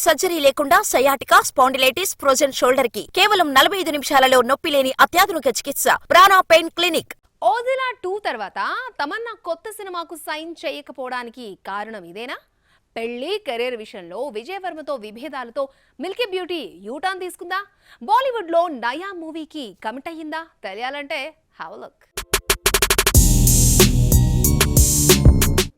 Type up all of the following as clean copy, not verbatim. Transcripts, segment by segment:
Surgery లేకుండా sciatica, spondylitis, frozen shoulder కి కేవలం 45 నిమిషాలలో నొప్పి లేని అత్యాధునిక చికిత్స ప్రాణ పెయిన్ క్లినిక్. ఓజెలా 2 తర్వాత తమన్నా కొత్త సినిమాకు సైన్ చేయకపోవడానికి కారణం ఇదేనా? పెళ్లి కెరీర్ విషయంలో విజయ్ వర్మతో విభేదాలతో మిల్కీ బ్యూటీ యూటర్న్ తీసుకుందా? బాలీవుడ్ లో నయా మూవీకి కమిట్ అయ్యిందా? తెలియాలంటే హావ్ ఎ లుక్.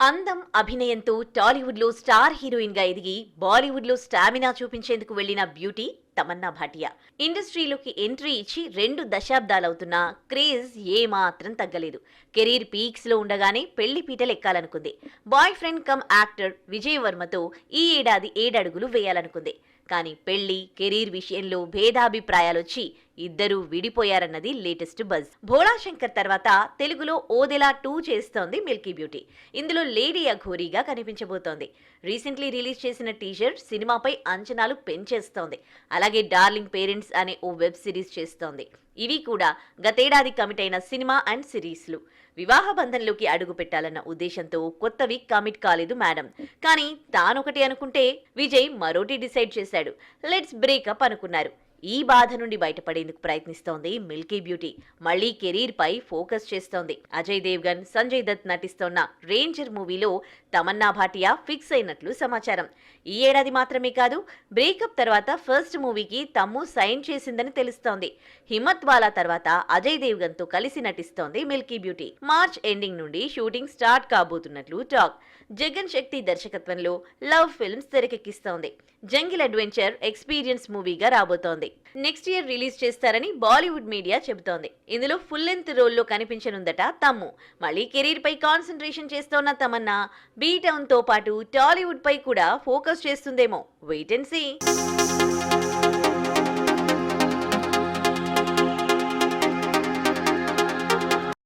అందం, అభినయంతో టాలీవుడ్ లో స్టార్ హీరోయిన్ గా ఎదిగి బాలీవుడ్ లో స్టామినా చూపించేందుకు వెళ్లిన బ్యూటీ తమన్నా భాటియా. ఇండస్ట్రీలోకి ఎంట్రీ ఇచ్చి 2 దశాబ్దాలవుతున్నా క్రేజ్ ఏమాత్రం తగ్గలేదు. కెరీర్ పీక్స్ లో ఉండగానే పెళ్లి పీటలు ఎక్కాలనుకుంది. Boyfriend come actor Vijay వర్మతో ఈ ఏడాది 7 అడుగులు వేయాలనుకుంది. కానీ పెళ్లి, కెరీర్ విషయంలో భేదాభిప్రాయాలొచ్చి ఇద్దరూ విడిపోయారన్నది లేటెస్ట్ బజ్. భోళా శంకర్ తర్వాత తెలుగులో ఓదెలా 2 చేస్తోంది మిల్కీ బ్యూటీ. ఇందులో లేడీ అఘోరీగా కనిపించబోతోంది. రీసెంట్లీ రిలీజ్ చేసిన టీజర్ సినిమాపై అంచనాలు పెంచేస్తోంది. అలాగే డార్లింగ్ పేరెంట్స్ అనే ఓ వెబ్ సిరీస్ చేస్తోంది. ఇవి కూడా గతేడాది కమిట్ అయిన సినిమా అండ్ సిరీస్లు. వివాహ బంధంలోకి అడుగు పెట్టాలన్న ఉద్దేశంతో కొత్తవి కమిట్ కాలేదు మేడం. కానీ తానొకటి అనుకుంటే విజయ్ మరోటి డిసైడ్ చేశాడు. లెట్స్ బ్రేకప్ అనుకున్నారు. ఈ బాధ నుండి బయటపడేందుకు ప్రయత్నిస్తోంది మిల్కీ బ్యూటీ. మళ్లీ కెరీర్ పై ఫోకస్ చేస్తోంది. అజయ్ దేవ్గన్, సంజయ్ దత్ నటిస్తోన్న రేంజర్ మూవీలో తమన్నా భాటియా ఫిక్స్ అయినట్లు సమాచారం. ఈ ఏడాది మాత్రమే కాదు, బ్రేకప్ తర్వాత ఫస్ట్ మూవీకి తమ్ము సైన్ చేసిందని తెలుస్తోంది. హిమ్మత్ వాలా తర్వాత అజయ్ దేవ్గన్ తో కలిసి నటిస్తోంది మిల్కీ బ్యూటీ. మార్చ్ ఎండింగ్ నుండి షూటింగ్ స్టార్ట్ కాబోతున్నట్లు టాక్. జగన్ శక్తి దర్శకత్వంలో లవ్ ఫిల్మ్స్ తెరకెక్కిస్తోంది. జంగిల్ అడ్వెంచర్ ఎక్స్పీరియన్స్ మూవీగా రాబోతోంది. నెక్స్ట్ ఇయర్ రిలీజ్ చేస్తారని బాలీవుడ్ మీడియా చెబుతోంది. ఇందులో ఫుల్ లెంత్ రోల్లో కనిపించనుందట తమ్ము. మళ్ళీ కెరీర్ పై కాన్సన్ట్రేషన్ చేస్తోన్న తమన్నా బీ టౌన్ తో పాటు టాలీవుడ్ పై కూడా ఫోకస్ చేస్తుందేమో. Wait and see.